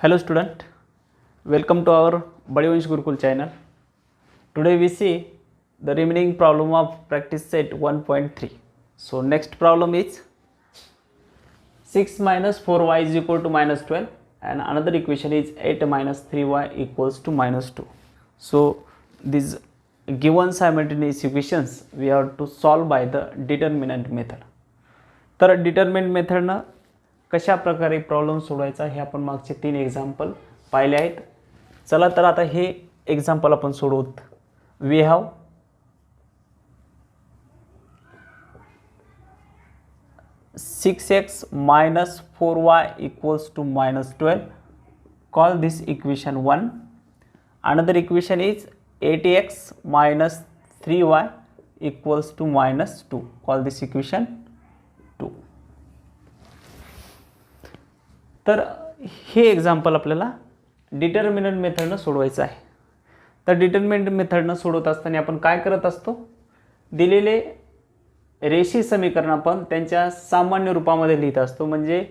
Hello student, welcome to our Badivansh Gurukul channel. Today we see the remaining problem of practice set 1.3. So next problem is 6 minus 4y is equal to minus 12 and another equation is 8 minus 3y equals to minus 2. So these given simultaneous equations we have to solve by the determinant method. तर determinant method ना कशा प्रकारे problem सोडवायचा हे आपण मागचे 3 example पाहिले आहेत. चला तर आता हे एक्झाम्पल आपण सोडवत. We have 6x minus 4y equals to minus 12. Call this equation 1. Another equation is 8x minus 3y equals to minus 2. Call this equation 2. तर हे एक्झाम्पल आपल्याला डिटर्मिनंट मेथडनं सोडवायचं आहे. तर डिटर्मिनंट मेथडनं सोडवत असताना आपण काय करत असतो, दिलेले रेषीय समीकरण आपण त्यांच्या सामान्य रूपामध्ये लिहित असतो. म्हणजे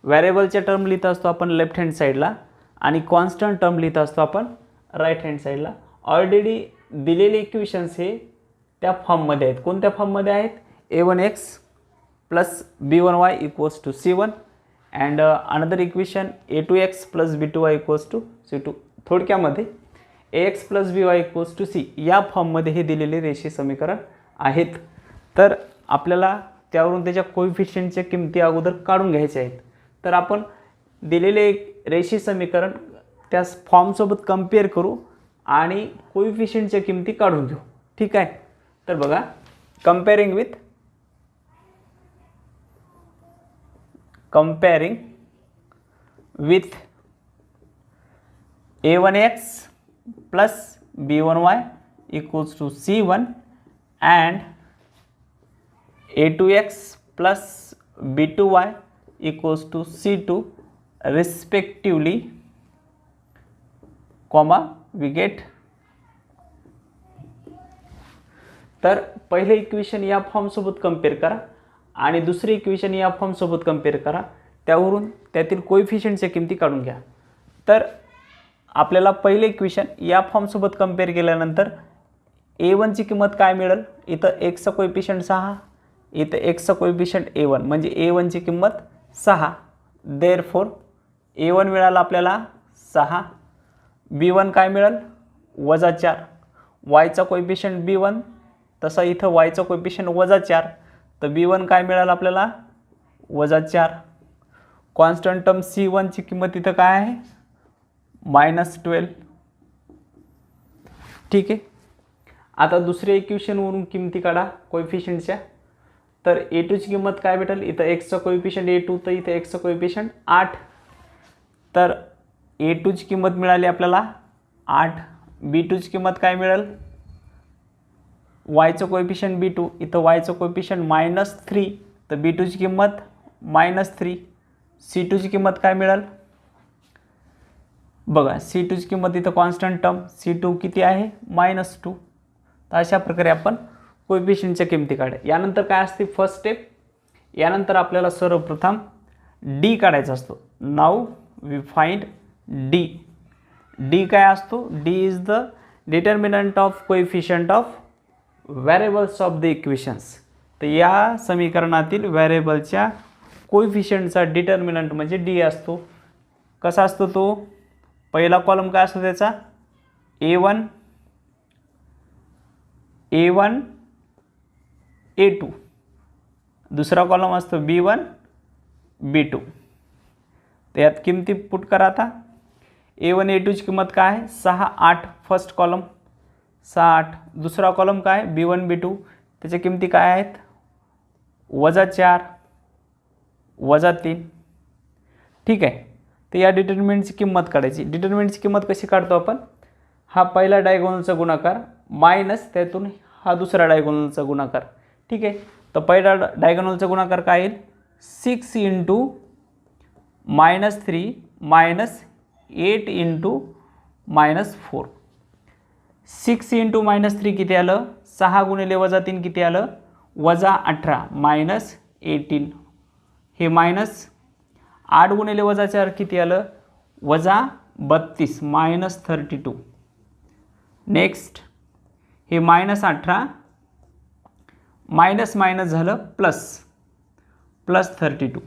व्हेरिएबलच्या टर्म लिहित असतो आपण लेफ्ट हँड साईडला आणि कॉन्स्टंट टर्म लिहित असतो आपण राईट हँड साईडला. ऑलरेडी दिलेले इक्वेशन्स हे त्या फॉर्ममध्ये आहेत. कोणत्या फॉर्ममध्ये आहेत? a1x plus b1y equals to c1 and another equation a2x plus b2y equals to c2. थोडक्यामध्ये ax plus by equals to c या फॉर्ममध्ये हे दिलेले रेषीय समीकरण आहेत. तर आपल्याला त्यावरून त्याच्या कोएफिशियंटच्या किमती अगोदर काढून घ्यायच्या आहेत. तर आपण दिलेले रेषीय समीकरण त्या फॉर्मसोबत कंपेअर करू आणि कोएफिशियंटच्या किमती काढून घेऊ. ठीक आहे. तर बघा, comparing with a1x plus b1y equals to c1 and a2x plus b2y equals to c2 respectively, comma we get. तर पहिले इक्वेशन या फॉर्म सोबत कंपेअर करा आणि दुसरे इक्वेशन या फॉर्म सोबत कंपेअर करा. त्यावरून त्यातील कोएफिशियंटच्या किमती काढून घ्या. तर आपल्याला पहिले इक्वेशन या फॉर्म सोबत कंपेअर केल्यानंतर a1 ची किंमत काय मिळेल? इथं x चा कोएफिशियंट 6, इथं x चा कोएफिशियंट a1 म्हणजे a1 ची किंमत 6. देअरफॉर a1 मिळाला आपल्याला 6, b1 काय मिळेल? -4. y चा कोएफिशियंट b1 तसा इथं y चा कोएफिशियंट -4, तर b1 काय मिळालं आपल्याला? -4. कॉन्स्टंट टर्म c1 ची किंमत इथं काय आहे? -12. ठीक आहे. आता दुसऱ्या इक्वेशनवरून किमती काढा कोएफिशियंटच्या. तर a2 ची किंमत काय भेटेल? इथं x चा कोएफिशियंट a2, तर इथं x चा कोएफिशियंट 8. तर a2 ची किंमत मिळाली आपल्याला 8. b2 ची किंमत काय मिळेल? y चं कोएफिशियंट b2, इथं y चं कोएफिशियंट -3, तर b2 ची किंमत -3. c2 ची किंमत काय मिळेल? बघा, c2 ची किंमत इथं कॉन्स्टंट टर्म c2 किती आहे? -2. तर अशा प्रकारे आपण कोएफिशियंटच्या किमती काढल्या. यानंतर काय असते? First step. यानंतर आपल्याला सर्वप्रथम d काढायचा असतो. Now we find d. d काय असतो? d is the determinant of coefficient of variables of the equations. तर या समीकरणातील व्हेरिएबलच्या कोएफिशियंटचा डिटर्मिनंट म्हणजे d असतो. कसा असतो तो? पहिला कॉलम काय असतो त्याचा? a1 a2. दुसरा कॉलम असतो b1 b2. तर यात किमती पुट करा. आता a1 a2 ची किंमत काय आहे? 6 8. First column 6 8. दुसरा कॉलम काय? b1 b2. त्याच्या किमती काय आहेत? -4 -3. ठीक आहे. तर या डिटर्मिनंटची किंमत काढायची. डिटर्मिनंटची किंमत कशी काढतो आपण? हा पहिला डायगोनलचा गुणाकार मायनस त्यातून हा दुसरा डायगोनलचा गुणाकार. ठीक आहे. तर पहिला डायगोनलचा गुणाकार काय येईल? 6 × -3 -8 × -4. 6 × -3 किती आलं? 6 × -3 किती आलं? -18 -18. हे मायनस 8 गुणिले वजा 4 किती आलं? वजा 32 मायनस 32. नेक्स्ट हे -18 मायनस मायनस झालं प्लस 32.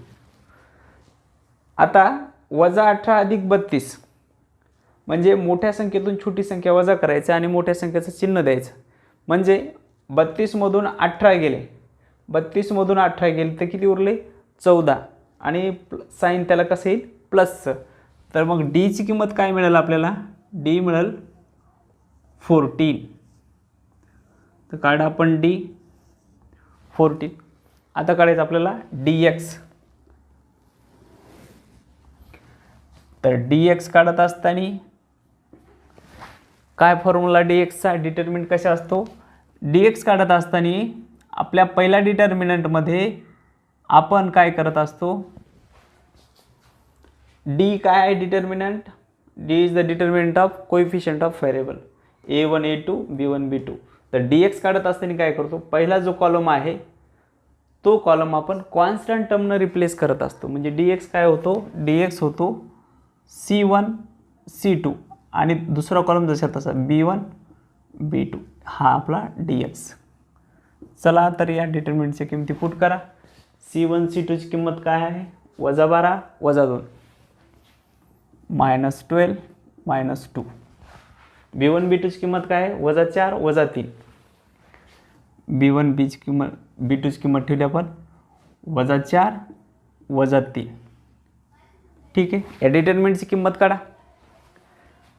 आता -18 अधिक 32 म्हणजे मोठ्या संख्येतून छोटी संख्या वजा करायचं आणि मोठ्या संख्येचं चिन्ह द्यायचं. म्हणजे 32 मधून 18 गेले, 32 मधून 18 गेले तर किती उरले 14 आणि साईन त्याला कसं येईल प्लसचं. तर मग डीची किंमत काय मिळेल आपल्याला, डी मिळेल 14. तर काढा आपण डी 14. आता काढायचं आपल्याला dx. तर dx काढत असताना काय फॉर्म्युला dxचा, डिटर्मिनंट कशा असतो. dx काढत असताना आपल्या पहिल्या डिटर्मिनंटमध्ये आपण काय करत असतो, डी काय आहे determinant, D is the determinant of coefficient of variable a1 a2 b1 b2. तर dx काढत असताना काय करतो, पहिला जो कॉलम आहे तो कॉलम आपण कॉन्स्टंट टर्मनं रिप्लेस करत असतो. म्हणजे dx काय होतो, dx होतो c1 c2 आणि दुसरा कॉलम जसा तसा b1 b2. हा आपला dx. चला तर या डिटर्मिनंटची किमती पुट करा. c1 c2ची किंमत काय आहे, -12 -2 -12 -2. b1 b2ची किंमत काय आहे, -4 -3. b1 बीची किंमत b2ची किंमत ठेवली आपण -4 -3. ठीक आहे. या डिटर्मिनंटची किंमत काढा.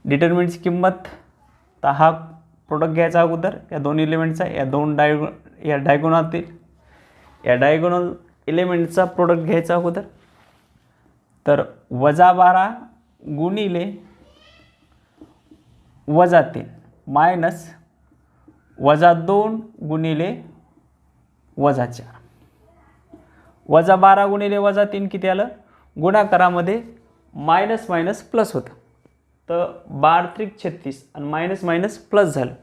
डिटर्मिनंटची किंमत, तर हा प्रोडक्ट घ्यायचा अगोदर या दोन एलिमेंटचा, या दोन डायगोनलतील या डायगोनल एलिमेंटचा प्रोडक्ट घ्यायचा अगोदर. तर -12 गुणिले -3 मायनस -2 गुणिले -4. -12 गुणिले -3 किती आलं, गुणाकारामध्ये मायनस मायनस प्लस होतं. तर 12 36 आणि मायनस मायनस प्लस झालं,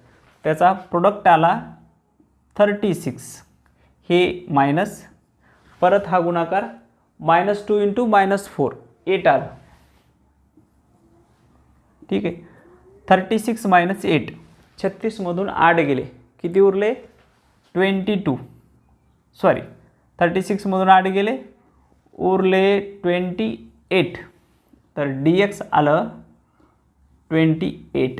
त्याचा प्रोडक्ट आला 36. हे मायनस, परत हा गुणाकार -2 × -4 8 आलं. ठीक आहे. 36 - 8 36 मधून 8 गेले, किती उरले 22. सॉरी 36 मधून 8 गेले, उरले 28. तर dx आलं 28.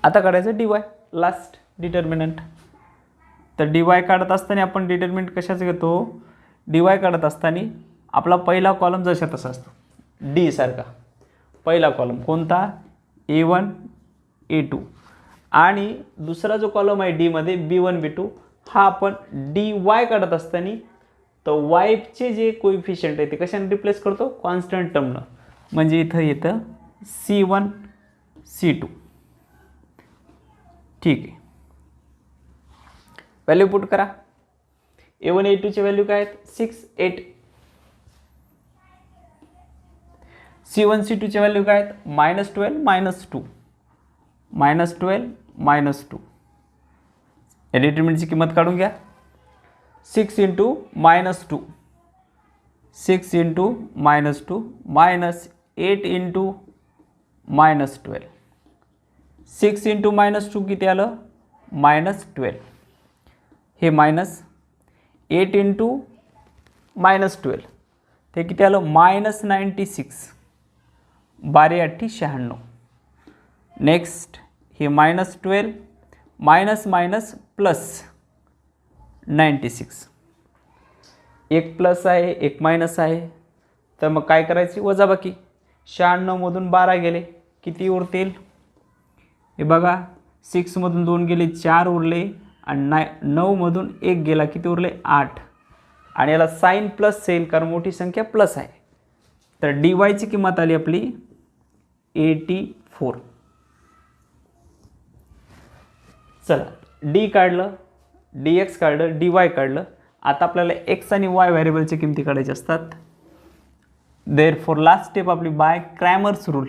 आता काढायचं dy, लास्ट डिटर्मिनंट. तर dy काढत असताना आपण डिटर्मिनंट कशाचं घेतो, dy काढत असताना आपला पहिला कॉलम जसा तसा असतो, डी सारखा पहिला कॉलम कोणता, a1 a2. आणि दुसरा जो कॉलम आहे डी मध्ये b1 b2, हा आपण dy काढत असताना तर वायचे जे कोएफिशिएंट आहे ते कशाने रिप्लेस करतो, कॉन्स्टंट टर्मनं. म्हणजे इथं येतं c1 c2. ठीक आहे. व्हॅल्यू पुट करा. a1 a2ची व्हॅल्यू काय आहेत, 6 8. c1 c2ची व्हॅल्यू काय आहेत, -12 -2 -12 -2. या डिटर्मिनंटची किंमत काढून घ्या. 6 × -2 6 × -2 -8 × -12. 6 × -2 किती आलं, -12. हे मायनस 8 × -12 ते किती आलं, -96. 12 8 96. नेक्स्ट हे -12 मायनस मायनस प्लस 96. एक प्लस आहे एक मायनस आहे, तर मग काय करायची, वजाबाकी. 96 मधून 12 गेले, किती उरतील, हे बघा 6 मधून 2 गेले 4 उरले आणि 9 मधून 1 गेला, किती उरले 8. आणि याला साइन प्लस येईल कारण मोठी संख्या प्लस आहे. तर dy ची किंमत आली आपली 84. चला डी काढलं, dx काढलं, dy काढलं. आता आपल्याला x आणि y व्हेरिएबलच्या किमती काढायच्या असतात. देअरफॉर लास्ट स्टेप आपली बाय क्रॅमर्स रूल.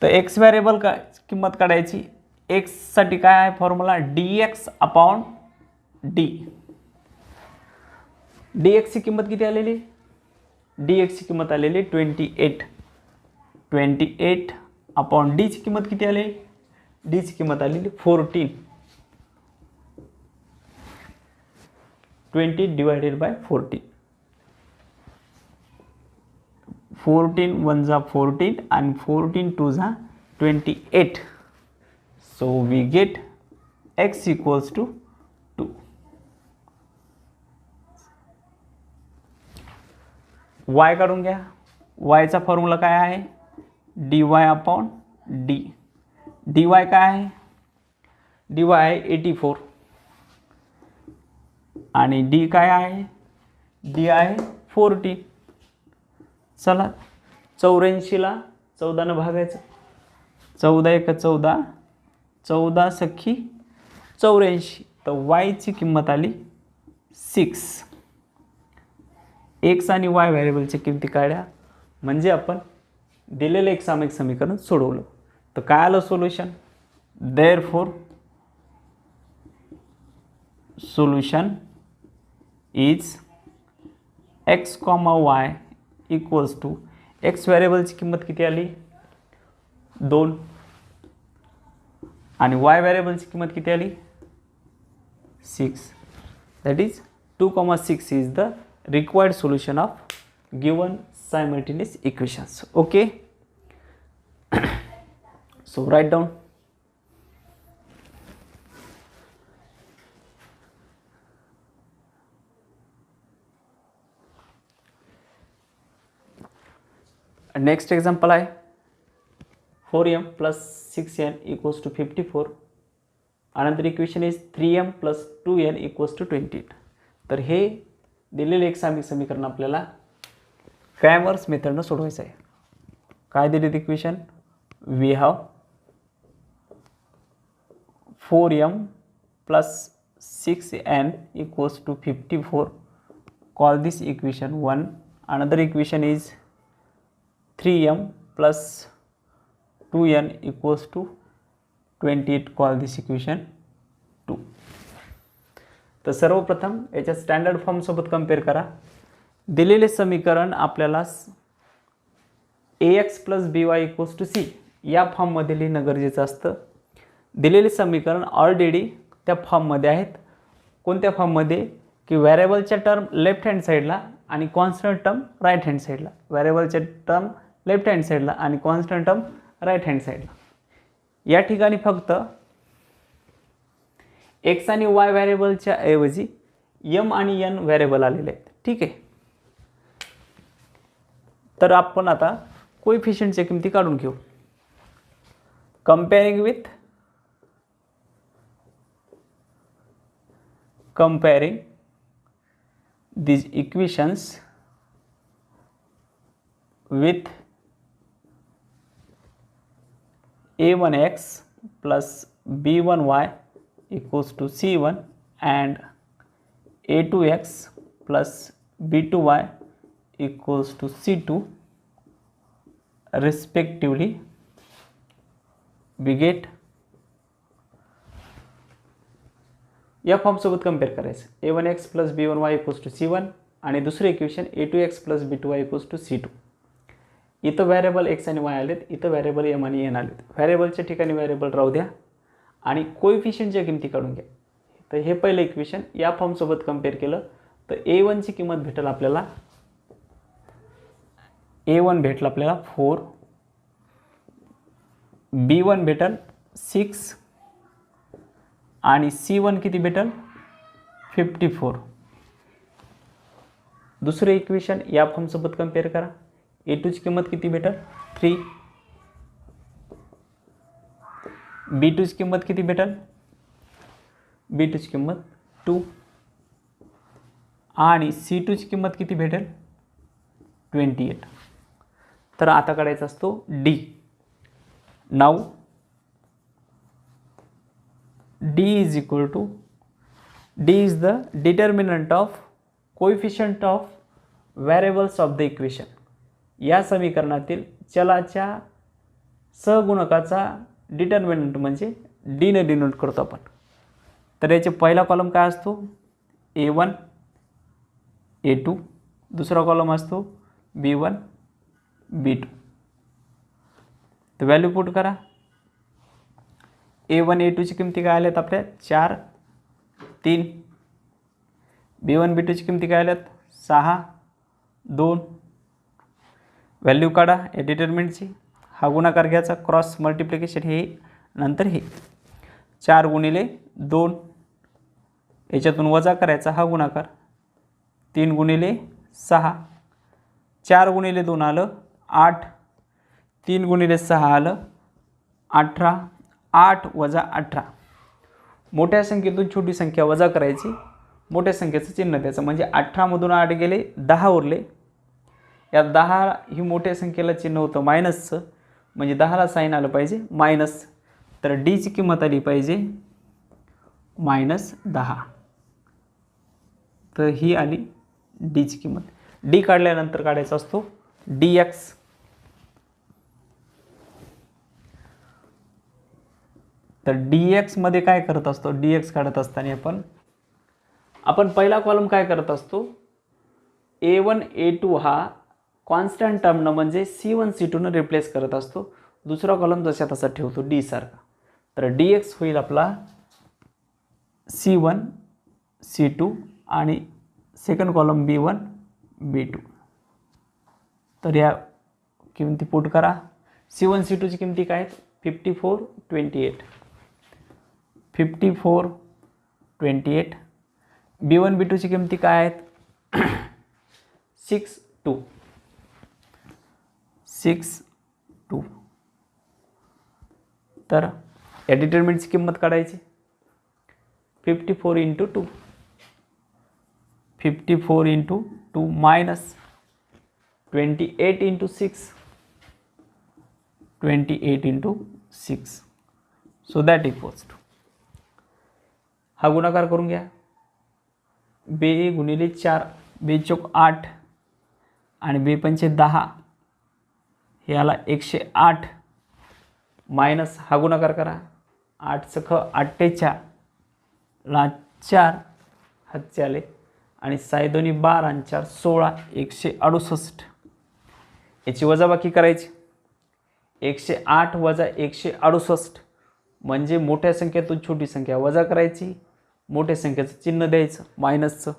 तर एक्स व्हेरिएबल का किंमत काढायची. एक्ससाठी काय आहे फॉर्म्युला, dx अपॉन डी. dxची किंमत किती आलेली, dxची किंमत आलेली 28 अपॉन डीची किंमत किती आली, डीची किंमत आलेली 14. 20 डिवाइडेड बाय 14. 14 1 जा 14 and 14 2 जा 28. So we get x equals to 2. y काढून घ्या. y चा फॉर्म्युला काय आहे, dy अपॉन डी. dy काय आहे, dy आहे 84 आणि d काय आहे, d आहे 14. चला 84ला 14 भागायचं. 14 1 14, 14 सख्खी 84. तर y ची किंमत आली 6. x आणि y व्हेरिएबलच्या किमती काढल्या म्हणजे आपण दिलेलं एक सामायिक समीकरण सोडवलं. तर काय आलं solution, therefore solution is x, y equals to, X व्हेरिएबलची किंमत किती आली 2 आणि y व्हेरिएबलची किंमत किती आली 6. That is 2,6 is the required solution of given simultaneous equations. Okay. So write down. Next example आहे 4m plus 6n equals to 54. Another equation is 3m plus 2n equals to 20. तर हे दिलेले एक सामायिक समीकरण आपल्याला क्रॅमर्स मेथडनं सोडवायचं आहे. काय दिलेत equation, we have 4m plus 6n equals to 54. Call this equation 1. Another equation is 3m plus 2n equals to 28. Call this equation 2. तर सर्वप्रथम याच्या स्टँडर्ड फॉर्मसोबत कम्पेअर करा. दिलेले समीकरण आपल्याला ax plus by equals to c या फॉर्ममध्ये लिहिणं गरजेचं असतं. दिलेले समीकरण ऑलरेडी त्या फॉर्ममध्ये आहेत. कोणत्या फॉर्ममध्ये, की व्हेरिएबलच्या टर्म लेफ्ट हँड साईडला आणि कॉन्स्टंट टर्म राईट हँड साईडला. व्हेरिएबलच्या टर्म लेफ्ट हँड साईडला आणि कॉन्स्टंट टर्म राईट हँड साईडला. या ठिकाणी फक्त x आणि y व्हेरिएबलच्या ऐवजी m आणि n व्हेरिएबल आलेले आहेत. ठीक आहे. तर आपण आता कोएफिशियंटच्या किमती काढून घेऊ. comparing these equations with a1x plus b1y equals to c1 and a2x plus b2y equals to c2 respectively, we get या फॉर्म सोबत कंपेअर करायचं. a1x plus b1y equals to c1 आणि दुसरे equation a2x plus b2y equals to c2. इथं variable x आणि y आलेत, इथं variable m आणि n आलेत. व्हेरिएबलच्या ठिकाणी व्हेरिएबल राहू द्या आणि कोएफिशियंटच्या किमती काढून घ्या. तर हे पहिलं इक्वेशन या फॉर्म सोबत कंपेअर केलं तर a1 ची किंमत भेटेल आपल्याला, a1 भेटलं आपल्याला 4, b1 भेटेल 6 आणि c1 किती भेटेल 54. दुसरे इक्वेशन या फॉर्म सोबत कंपेअर करा. a2 ची किंमत किती भेटेल 3, b2 ची किंमत किती भेटेल, b2 ची किंमत 2 आणि c2 ची किंमत किती भेटेल 28. तर आता काढायचा असतो d. Now d is equal to, d is the determinant of coefficient of variables of the equation. या समीकरणातील चलाच्या सहगुणकाचा डिटर्मिनंट म्हणजे डीने डिनोट करतो आपण. तर याचे पहिला कॉलम काय असतो A1 A2, दुसरा कॉलम असतो B1 B2. तर व्हॅल्यू पुट करा. A1 A2ची किमती काय आल्यात आपल्या 4 3, B1 B2ची किमती काय आल्यात 6 2. व्हॅल्यू काढा या डिटर्मिनंटची. हा गुणाकार घ्यायचा, क्रॉस मल्टिप्लिकेशन हे नंतर हे 4 गुणिले 2, याच्यातून वजा करायचा हा गुणाकार 3 गुणिले 6, 4 गुणिले 2 आलं 8, 3 गुणिले 6 आलं 18, 8 वजा 18. मोठ्या संख्येतून छोटी संख्या वजा करायची, मोठ्या संख्येचं चिन्ह द्यायचं. म्हणजे 18मधून 8 गेले 10 उरले. या 10 ही मोठ्या संख्येला चिन्ह होतं मायनसचं, म्हणजे 10ला साईन आलं पाहिजे मायनस. तर डीची किंमत आली पाहिजे -10. तर ही आली डीची किंमत. डी काढल्यानंतर काढायचा असतो dx. तर dx मध्ये काय करत असतो, dx काढत असताना आपण पहिला कॉलम काय करत असतो, A1 A2 हा कॉन्स्टंट टर्मनं म्हणजे C1 C2 रिप्लेस करत असतो. दुसरा कॉलम जसा तसा ठेवतो डी सारखा. तर dx होईल आपला C1 C2 आणि सेकंड कॉलम B1 B2. तर या किमती पुट करा. C1 C2ची किमती काय आहेत 54 28, 54 28. B1 B2ची किमती काय आहेत 6 2, 6 2. तर या डिटर्मिनंटची किंमत काढायची 54 × 2, 54 × 2 minus 28 × 6, 28 × 6. So that equals to, हा गुणाकार करून घ्या. 2 गुणिले 4, 2 चौक 8 आणि 2 पंचे 10, हे आला 108 मायनस हा गुणाकार करा. 8 सख 48 ला 4 हातचे आले आणि 6 दोन्ही 12 आणि 4 16, 168. याची वजाबाकी करायची. 108 वजा 168 म्हणजे मोठ्या संख्येतून छोटी संख्या वजा करायची, मोठ्या संख्येचं चिन्ह द्यायचं मायनसचं.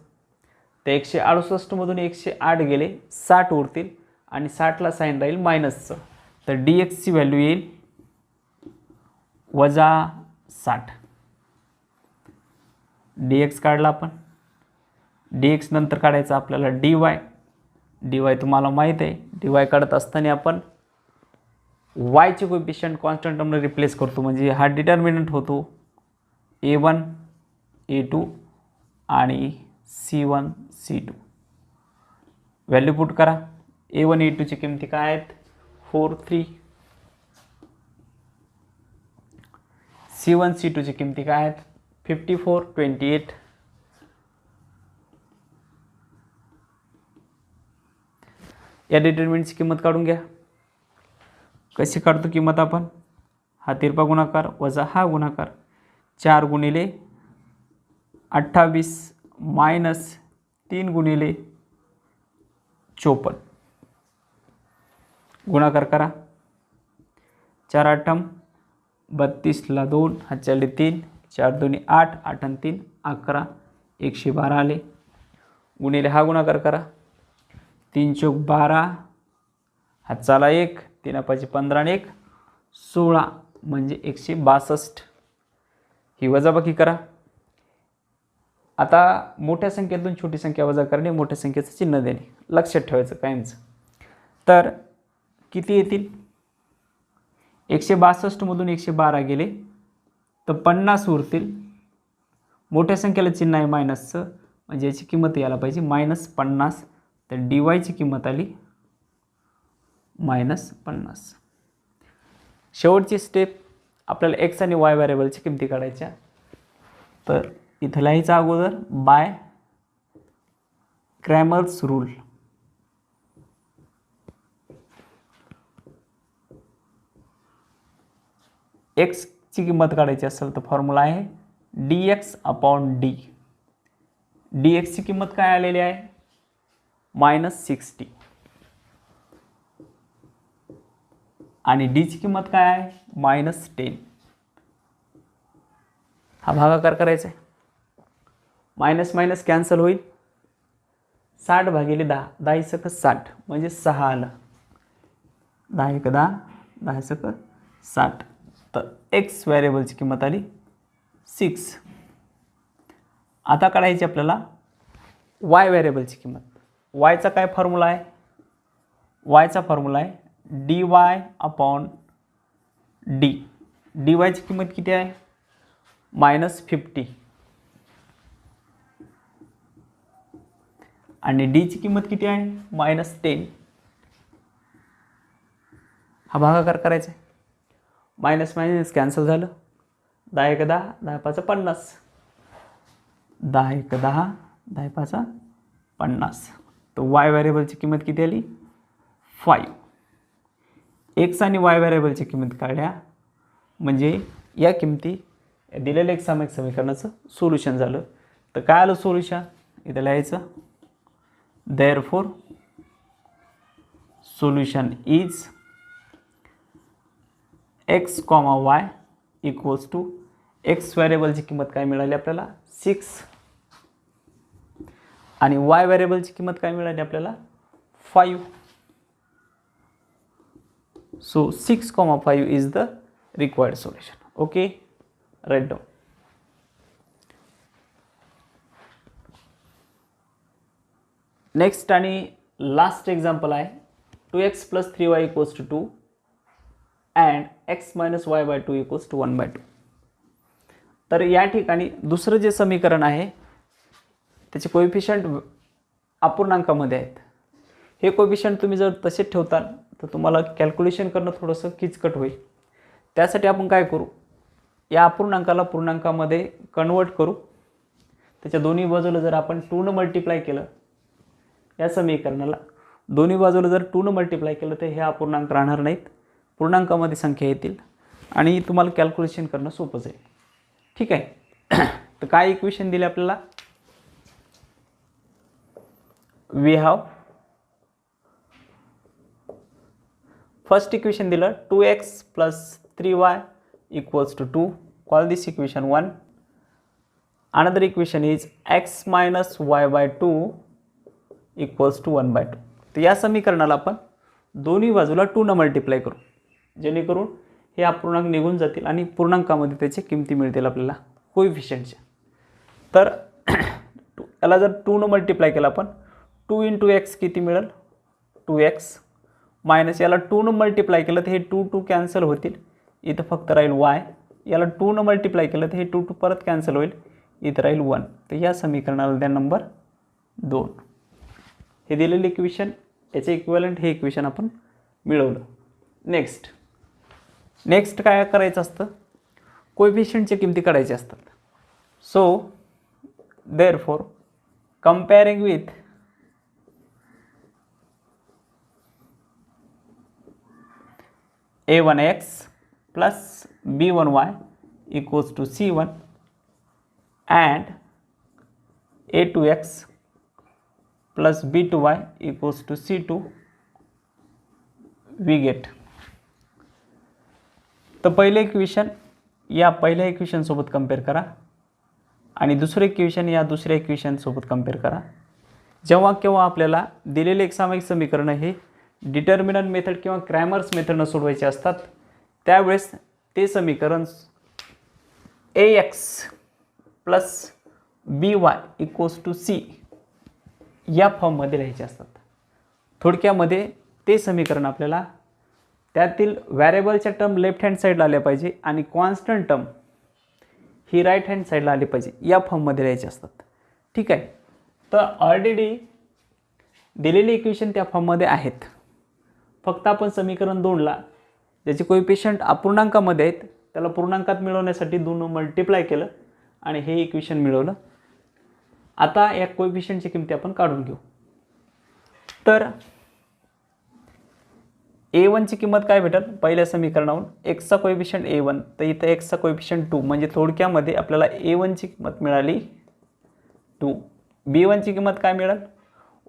तर 168मधून 108 गेले 60 उरतील आणि 60ला साईन राहील मायनसचं. तर dxची व्हॅल्यू येईल -60. dx काढला आपण. dx नंतर काढायचं आपल्याला dy तुम्हाला माहीत आहे. dy काढत असताना आपण y चे कोएफिशिएंट कॉन्स्टंट टर्मने रिप्लेस करतो, म्हणजे हा डिटर्मिनंट होतो A1 A2 आणि C1 C2. व्हॅल्यू पुट करा. A1 A2ची किमती काय आहेत 4 3, C1 C2ची किमती काय आहेत 54 28. या डिटर्मिनंटची किंमत काढून घ्या. कशी काढतो किंमत आपण, हा तिरपा गुणाकार वजा हा गुणाकार. 4 गुणिले 28 मायनस 3 गुणिले 54. गुणाकार करा. 4 8 32 ला 2 हातच्याले 3, 4 2 8, 8 आणि 3 11, 112 आले. गुणिले हा गुणाकार करा. 3 चौक 12, हातचाला 1, 3 5 15 आणि 1 16 म्हणजे 162. ही वजाबाकी करा. आता मोठ्या संख्येतून छोटी संख्या वजा करणे, मोठ्या संख्येचं चिन्ह देणे लक्षात ठेवायचं कायमचं. तर किती येतील 162मधून 112 गेले तर 50 उरतील. मोठ्या संख्येला चिन्ह आहे मायनसचं, म्हणजे याची किंमत यायला पाहिजे -50. तर dy ची किंमत आली -50. शेवटची स्टेप आपल्याला x आणि y व्हेरिएबलची किमती काढायच्या. तर इथं लिहायचं अगोदर बाय क्रॅमर्स रूल. एक्सची किंमत काढायची असेल तर फॉर्म्युला आहे dx/d. dxची किंमत काय आलेली आहे -60 आणि डीची किंमत काय आहे -10. हा भागाकार करायचा आहे. मायनस मायनस कॅन्सल होईल. 60/10 10 × 60 म्हणजे 6 आलं. 10 × 10 10 × 60. तर एक्स व्हेरिएबलची किंमत आली 6. आता काढायची आपल्याला वाय व्हेरिएबलची किंमत. वायचा काय फॉर्म्युला आहे वायचा फॉर्म्युला आहे dy/d. dy ची किंमत किती आहे -50 आणि d ची किंमत किती आहे -10. हा भागाकार करायचा आहे. मायनस मायनस कॅन्सल झालं. 10 × 10 10 × 5 = 50. 10 × 10 10 × 5 = 50. तर वाय व्हेरिएबलची किंमत किती आली 5. एक्स आणि वाय व्हेरिएबलची किंमत काढल्या म्हणजे या किमती दिलेल्या एक सामायिक समीकरणाचं सोल्युशन झालं. तर काय आलं सोल्युशन इथं लिहायचं therefore solution is x, y equals to X व्हेरिएबलची किंमत काय मिळाली आपल्याला 6 आणि y व्हेरिएबलची किंमत काय मिळाली आपल्याला 5. So 6, 5 is the required solution. Okay, write down. Next आणि लास्ट एक्झाम्पल आहे 2x + 3y = 2 and x - y/2 = 1/2. तर या ठिकाणी दुसरं जे समीकरण आहे त्याचे कोएफिशियंट अपूर्णांकामध्ये आहेत. हे कोएफिशियंट तुम्ही जर तसेच ठेवताल तर तुम्हाला कॅल्क्युलेशन करणं थोडंसं किचकट होईल. त्यासाठी आपण काय करू, या अपूर्णांकाला पूर्णांकामध्ये कन्वर्ट करू. त्याच्या दोन्ही बाजूला जर आपण 2 ने मल्टिप्लाय केलं या समीकरणाला, दोन्ही बाजूला जर 2 ने मल्टिप्लाय केलं तर हे अपूर्णांक राहणार नाहीत, पूर्णांकामध्ये संख्या येतील आणि तुम्हाला कॅल्क्युलेशन करणं सोपं जाईल. ठीक आहे. तर काय इक्वेशन दिले आपल्याला, वी हॅव फर्स्ट इक्वेशन दिलं 2x + 3y = 2. Call this equation 1. Another equation is x - y/2 = 1/2. तर या समीकरणाला आपण दोन्ही बाजूला 2 ने मल्टिप्लाय करू जेणेकरून हे अपूर्णांक निघून जातील आणि पूर्णांकामध्ये त्याची किमती मिळतील आपल्याला कोएफिशियंटच्या. तर याला जर 2 ने मल्टिप्लाय केलं आपण 2 × x किती मिळेल 2x मायनस याला 2 ने मल्टिप्लाय केलं तर हे 2 2 कॅन्सल होतील, इथं फक्त राहील y. याला 2 ने मल्टिप्लाय केलं तर हे 2 2 परत कॅन्सल होईल, इथं राहील 1. तर या समीकरणाला द्या नंबर 2. हे दिलेले इक्वेशन याचे इक्विव्हॅलंट हे इक्वेशन आपण मिळवलं. नेक्स्ट काय करायचं असतं, कोएफिशियंटच्या किमती काढायच्या असतात. So therefore comparing with a1x + b1y = c1 and a2x + b2y = c2 we get. तर पहिले इक्वेशन या पहिल्या इक्वेशन सोबत कंपेअर करा आणि दुसरे इक्वेशन या दुसऱ्या इक्वेशन सोबत कंपेअर करा. जेव्हा केव्हा आपल्याला दिलेले एक सामायिक समीकरण हे डिटर्मिनंट मेथड किंवा क्रॅमर्स मेथडनं सोडवायचे असतात त्यावेळेस ते समीकरण ax + by = c या फॉर्ममध्ये लिहायचे असतात. थोडक्यामध्ये ते समीकरण आपल्याला त्यातील व्हेरिएबलच्या टर्म लेफ्ट हँड साईडला आल्या पाहिजे आणि कॉन्स्टंट टर्म ही राईट हँड साईडला आली पाहिजे या फॉर्ममध्ये लिहायचे असतात. ठीक आहे. तर ऑलरेडी दिलेले इक्वेशन त्या फॉर्ममध्ये आहेत. फक्त आपण समीकरण 2ला ज्याचे कोएफिशियंट अपूर्णांकामध्ये आहेत त्याला पूर्णांकात मिळवण्यासाठी 2 मल्टिप्लाय केलं आणि हे इक्वेशन मिळवलं. आता या कोएफिशियंटची किमती आपण काढून घेऊ. तर A1ची किंमत काय भेटेल पहिल्या समीकरणावरून एक्सचा कोएफिशियंट A1, तर इथं एक्सचा कोएफिशियंट 2, म्हणजे थोडक्यामध्ये आपल्याला A1ची किंमत मिळाली 2. B1ची किंमत काय मिळेल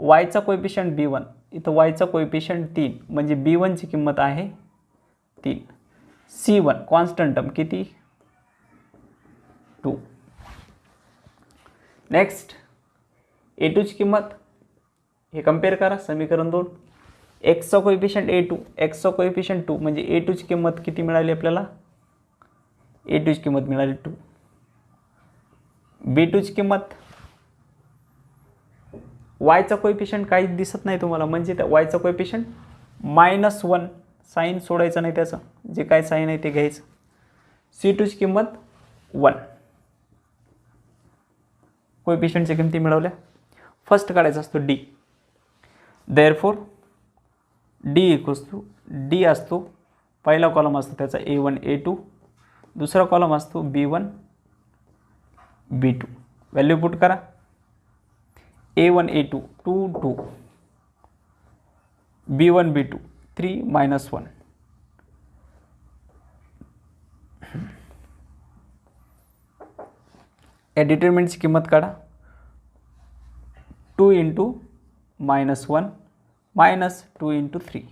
वायचा कोएफिशियंट B1, इथं वायचा कोएफिशियंट 3, म्हणजे B1ची किंमत आहे 3. C1 कॉन्स्टंट टर्म किती 2. नेक्स्ट A2ची किंमत हे कम्पेअर करा समीकरण 2. एक्सचा कोएफिशियंट A2, एक्सचा कोएफिशियंट 2, म्हणजे A2ची किंमत किती मिळाली आपल्याला A2ची किंमत मिळाली 2. B2ची किंमत वायचा कोएफिशियंट काहीच दिसत नाही तुम्हाला, म्हणजे त्या वायचा कोएफिशियंट -1, साईन सोडायचं नाही, त्याचं जे काय साईन आहे ते घ्यायचं. C2ची किंमत 1. कोएफिशियंटच्या किमती मिळवल्या. फर्स्ट काढायचा असतो D. Therefore D equals to D असतो पहिला कॉलम असतो त्याचा A1 A2, दुसरा कॉलम असतो B1 B2. व्हॅल्यू पुट करा. A1 A2 2 2, B1 B2 3 -1. या डिटरमिनंटची किंमत काढा. 2 × -1 -2 × 3.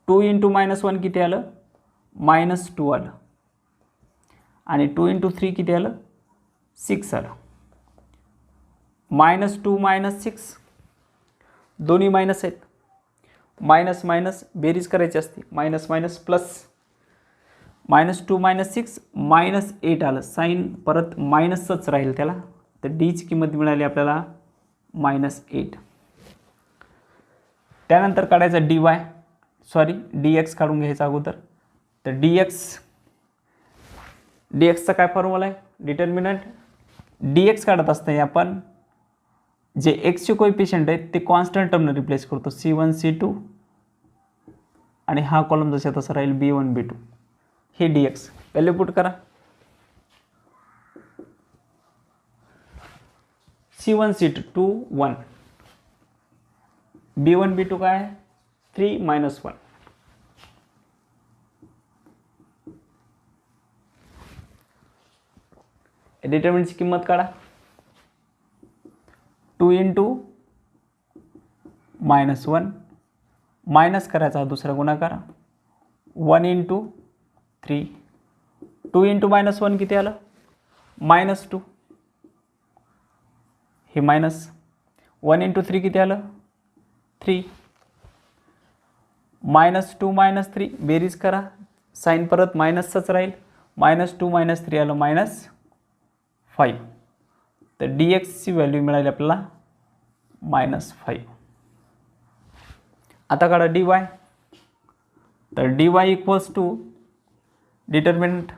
2 × -1 किती आलं -2 आलं, आणि 2 × 3 किती आलं 6 आलं. -2 -6 दोन्ही मायनस आहेत, मायनस मायनस बेरीज करायची असते, मायनस मायनस प्लस. -2 -6 -8 आलं, साईन परत मायनसच राहील त्याला, तर डीची किंमत मिळाली आपल्याला -8. त्यानंतर काढायचा dx काढून घ्यायचा अगोदर. तर dxचा काय फॉर्म्युला आहे डिटर्मिनंट. dx काढत असताना आपण जे एक्सचे कोएफिशियंट आहेत ते कॉन्स्टंट टर्मने रिप्लेस करतो, C1 C2, आणि हा कॉलम जसा तसा राहील B1 B2. हे dx व्हॅल्यू पुट करा. C1 C2 2 1, B1 B2 काय आहे 3 -1. डिटरमिनंटची किंमत काढा. 2 × -1 मायनस करायचा हा दुसरा गुणाकार, 1 × 3. 2 × -1 किती आलं -2, हे मायनस. 1 × 3 किती आलं 3. -2 -3 बेरीज करा, साईन परत मायनसच राहील, -2 -3 आलं -5. तर dxची व्हॅल्यू मिळाली आपल्याला -5. आता काढा dy. तर dy इक्वल्स टू डिटर्मिनंट.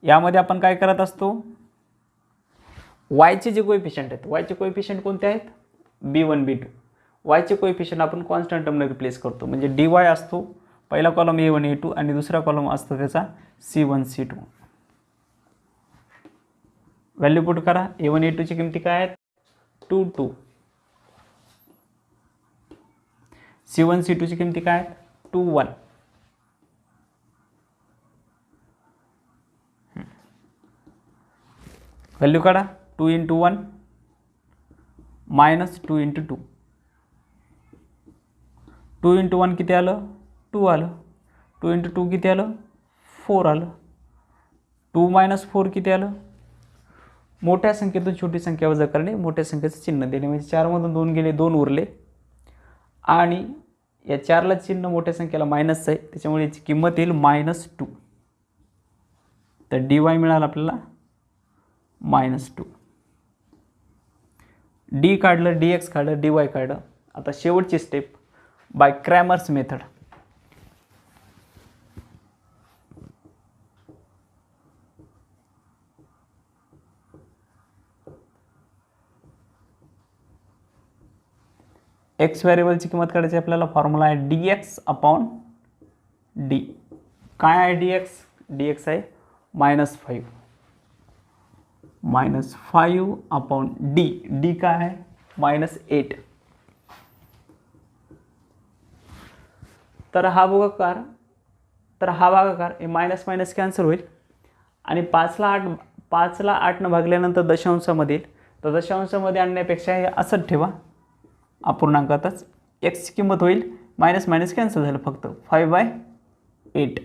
यामध्ये आपण काय करत असतो, वायचे जे कोएफिशियंट आहेत, वायचे कोएफिशियंट कोणते आहेत B1 B2. वायचे कोएफिशियंट आपण कॉन्स्टंट टर्मने रिप्लेस करतो, म्हणजे dy असतो पहिला कॉलम A1 A2 आणि दुसरा कॉलम असतो त्याचा C1 C2. व्हॅल्यू पुट करा. A1 A2ची किमती काय आहेत 2 2. C1 C2ची किमती काय आहेत 2 1. व्हॅल्यू काढा. 2 × 1 -2 × 2. 2 × 1 किती आलं 2 आलं, 2 × 2 किती आलं 4 आलं, 2 - 4 किती आलं. मोठ्या संख्येतून छोटी संख्या वजा करणे, मोठ्या संख्येचं चिन्ह देणे, म्हणजे 4 मधून 2 गेले 2 उरले, आणि या 4ला चिन्ह मोठ्या संख्येला मायनसचं आहे, त्याच्यामुळे याची किंमत येईल -2. तर dy मिळाला आपल्याला -2. d काढलं, dx काढलं, dy काढलं. आता शेवटची step by Cramer's method. X व्हेरिएबलची किंमत काढायची आपल्याला. फॉर्म्युला आहे dx अपॉन d. काय आहे dx आहे -5. -5 अपॉन d. d काय आहे -8. तर हा भागाकार हे मायनस मायनस कॅन्सल होईल आणि 5ला 8ने भागल्यानंतर दशांशामध्ये येईल. तर दशांशामध्ये आणण्यापेक्षा हे असंच ठेवा अपूर्णांकातच. एक्सची किंमत होईल मायनस मायनस कॅन्सल झालं फक्त 5/8.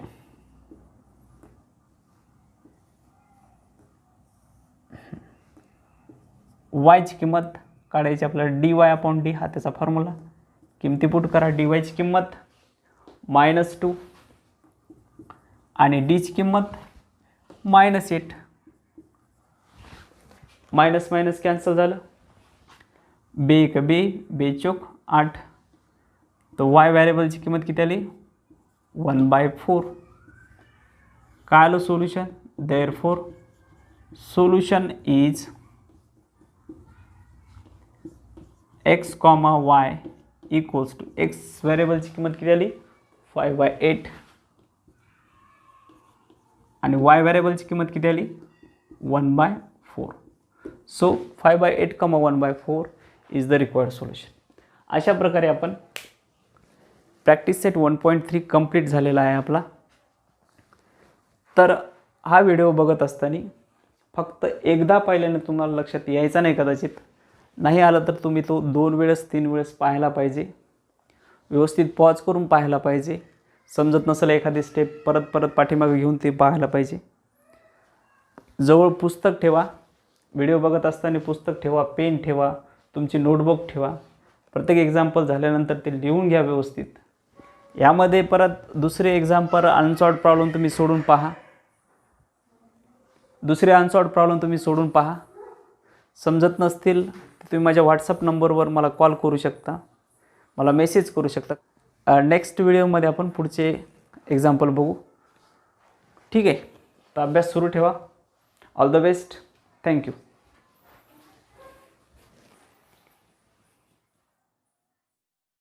वायची किंमत काढायची आपल्याला dy/d हा त्याचा फॉर्म्युला. किमती पुट करा. dy ची किंमत -2 आणि डी ची किंमत -8. मायनस मायनस कॅन्सल झालं. बे 4 8. तर वाय व्हेरिएबलची किंमत किती आली 1/4. काय आलं solution. Therefore solution is x, y equals to X व्हेरिएबलची किंमत किती आली 5/8 आणि y व्हेरिएबलची किंमत किती आली 1/4. So 5/8, 1/4 is the required solution. अशा प्रकारे आपण प्रॅक्टिस सेट 1.3 कंप्लीट झालेला आहे आपला. तर हा व्हिडिओ बघत असताना फक्त एकदा पाहिल्याने तुम्हाला लक्षात यायचा नाही, कदाचित नाही आलं तर तुम्ही तो 2 वेळेस 3 वेळेस पाहायला पाहिजे. व्यवस्थित पॉज करून पाहायला पाहिजे. समजत नसेल एखादी स्टेप परत पाठीमागे घेऊन ते पाहायला पाहिजे. जवळ पुस्तक ठेवा. व्हिडिओ बघत असताना पुस्तक ठेवा, पेन ठेवा, तुमची नोटबुक ठेवा. प्रत्येक एक्झाम्पल झाल्यानंतर ते लिहून घ्या व्यवस्थित. यामध्ये परत दुसरे एक्झाम्पल अनसॉल्ड प्रॉब्लेम तुम्ही सोडून पहा. समजत नसतील तर तुम्ही माझ्या व्हॉट्सअप नंबरवर मला कॉल करू शकता, मला मेसेज करू शकता. नेक्स्ट व्हिडिओमध्ये आपण पुढचे एक्झाम्पल बघू. ठीक आहे. तर अभ्यास सुरू ठेवा. All the best. थँक्यू.